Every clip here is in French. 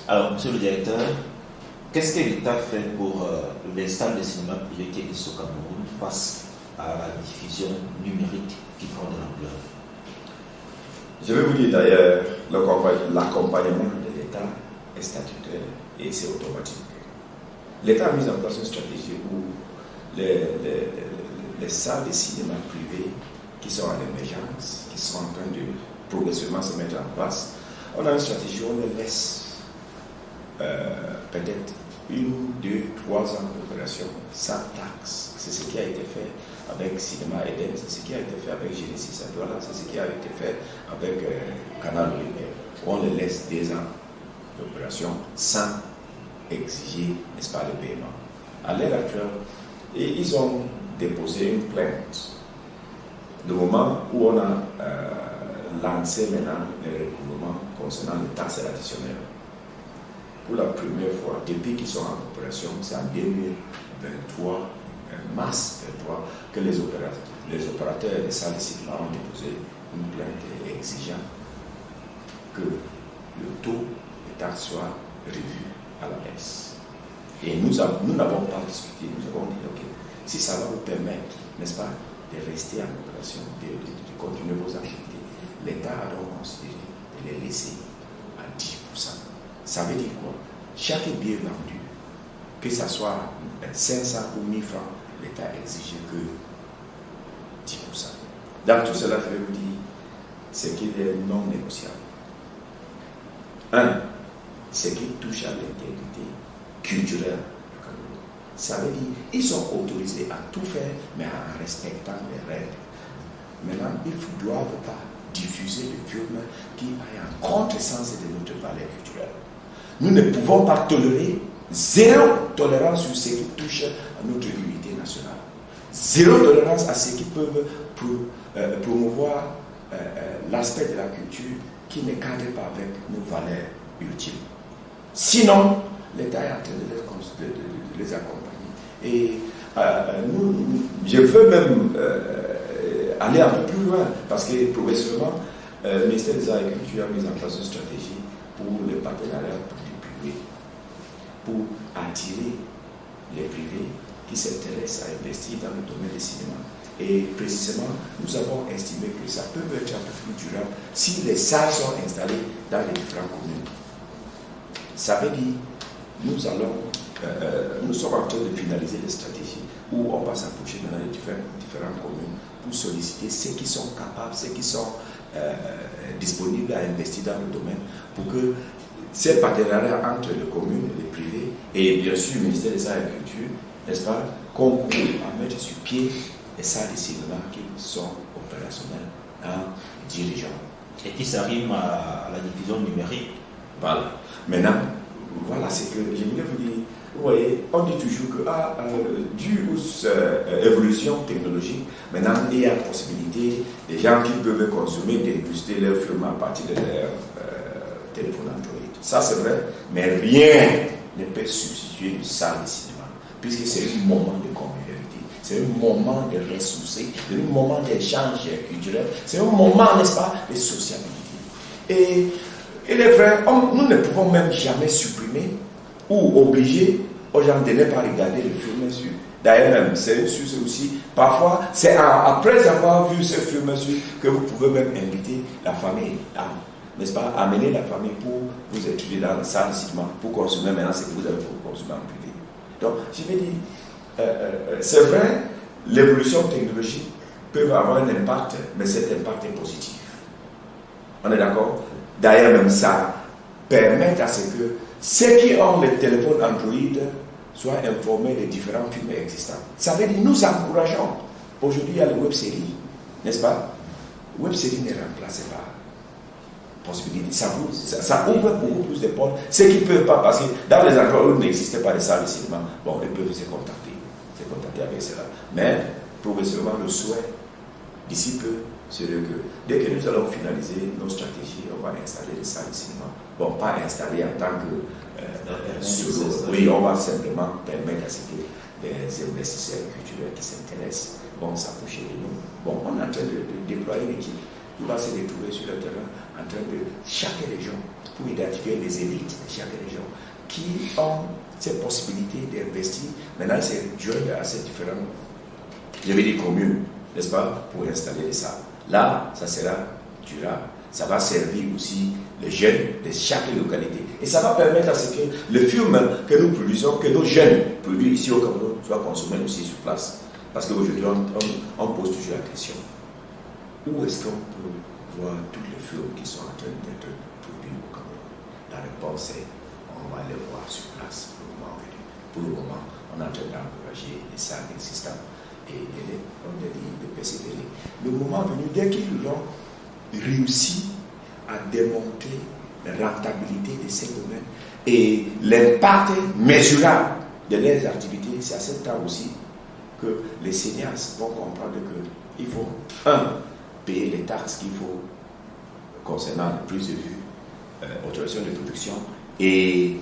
Alors, monsieur le directeur, qu'est-ce que l'État fait pour les salles de cinéma privées qui existent au Cameroun face à la diffusion numérique qui prend de l'ampleur? Je vais vous dire d'ailleurs, l'accompagnement de l'État est statutaire et c'est automatique. L'État a mis en place une stratégie où les salles de cinéma privées qui sont en émergence, qui sont en train de progressivement se mettre en place, on a une stratégie où on les laisse peut-être 1, 2, 3 ans d'opération sans taxe. C'est ce qui a été fait avec Cinéma Eden, c'est ce qui a été fait avec Genesis à Douala, c'est ce qui a été fait avec Canal Lumière. On les laisse 2 ans d'opération sans exiger, n'est-ce pas, le paiement. À l'heure actuelle, et ils ont déposé une plainte. Le moment où on a lancé maintenant le recouvrement concernant les taxes additionnelles, pour la première fois, depuis qu'ils sont en opération, c'est en 2023, mars 2023, que les opérateurs des salles de cinéma ont déposé une plainte exigeant que le taux de taxe soit revu à la baisse. Et nous n'avons pas discuté, nous avons dit, ok, si ça va vous permettre, n'est-ce pas, de rester en opération, de continuer vos activités, l'État a donc considéré de les laisser à 10%. Ça veut dire quoi? Chaque billet vendu, que ce soit 500 ou 1000 francs, l'État exige que 10%. Dans tout cela, je vais vous dire ce qui est non négociable. 1. Ce qui touche à l'intégrité culturelle du Cameroun. Ça veut dire qu'ils sont autorisés à tout faire, mais en respectant les règles. Maintenant, ils ne doivent pas diffuser des films qui aillent en contresens de notre valeur culturelle. Nous ne pouvons pas tolérer zéro tolérance sur ce qui touche à notre unité nationale. Zéro tolérance à ceux qui peuvent promouvoir l'aspect de la culture qui ne cadre pas avec nos valeurs ultimes. Sinon, l'État est en train de les accompagner. Et je veux même aller un peu plus loin, parce que progressivement, le ministère des Arts et Culture a mis en place une stratégie pour les partenariats publics-privés, pour attirer les privés qui s'intéressent à investir dans le domaine du cinéma. Et précisément, nous avons estimé que ça peut être un peu plus durable si les salles sont installées dans les différentes communes. Ça veut dire, nous sommes en train de finaliser les stratégies où on va s'approcher dans les différentes communes pour solliciter ceux qui sont capables, ceux qui sont disponibles à investir dans le domaine pour que ces partenariats entre les communes, les privés et bien sûr le ministère des Arts et Culture, n'est-ce pas, concourent à mettre sur pied les salles de cinéma qui sont opérationnelles en dirigeant. Et qui s'arriment à la diffusion numérique. Voilà. Maintenant, voilà ce que je voulais vous dire. Vous voyez, on dit toujours que dû aux évolutions technologiques, maintenant il y a la possibilité des gens qui peuvent consommer, déguster leurs films à partir de leur téléphone Android. Ça c'est vrai, mais rien ne peut substituer une salle de cinéma, puisque c'est un moment de convivialité, c'est un moment de ressourcer, c'est un moment d'échange culturel, c'est un moment, n'est-ce pas, de sociabilité. Et il est vrai, nous ne pouvons même jamais supprimer ou obliger aux gens de ne pas regarder le film sur. D'ailleurs même, c'est aussi, parfois, c'est après avoir vu ce film sur que vous pouvez même inviter la famille, n'est-ce pas, amener la famille pour vous étudier dans la salle de cinéma, pour consommer maintenant ce que vous avez pour consommer en privé. Donc, je vais dire, c'est vrai, l'évolution technologique peut avoir un impact, mais cet impact est positif. On est d'accord? D'ailleurs même ça permet à ce que ceux qui ont les téléphones Android soient informés des différents films existants. Ça veut dire nous encourageons. Aujourd'hui, il y a les web-séries, n'est-ce pas? Web-séries ne remplacent pas possibilité. Ça ouvre beaucoup plus de portes. Ceux qui ne peuvent pas passer dans les endroits où il n'existait pas de salles de cinéma, bon, ils peuvent se contacter avec cela. Mais progressivement, le souhait d'ici peu, c'est que dès que nous allons finaliser nos stratégies, on va installer des salles de cinéma. Bon, pas installer en tant que oui, on va simplement permettre à ce que les investisseurs culturels qui s'intéressent vont s'approcher de nous. Bon, on est en train de déployer une équipe qui va se retrouver sur le terrain en train de chaque région pour identifier les élites de chaque région qui ont cette possibilité d'investir. Maintenant, c'est joindre à ces différentes, je vais dire communes, n'est-ce pas, pour installer ça. Là, ça sera durable. Ça va servir aussi les jeunes de chaque localité. Et ça va permettre à ce que le film que nous produisons, que nos jeunes produisent ici au Cameroun, soit consommé aussi sur place. Parce qu'aujourd'hui, on pose toujours la question. Où est-ce qu'on peut voir tous les films qui sont en train d'être produits au Cameroun? La réponse est, on va les voir sur place pour le moment venu. Pour le moment, on est en train d'encourager les salles existantes et de persévérer. Le moment venu, dès qu'ils auront réussi à démontrer la rentabilité de ces domaines et l'impact mesurable de leurs activités, c'est à ce temps aussi que les cinéastes vont comprendre qu'il faut, payer les taxes qu'il faut concernant la prise de vue, autorisation de production et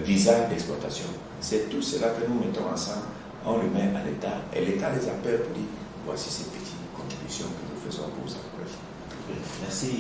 visa d'exploitation. C'est tout cela que nous mettons ensemble, on le met à l'État et l'État les appelle pour dire voici ces petites contributions que nous faisons pour vous encourager. Merci.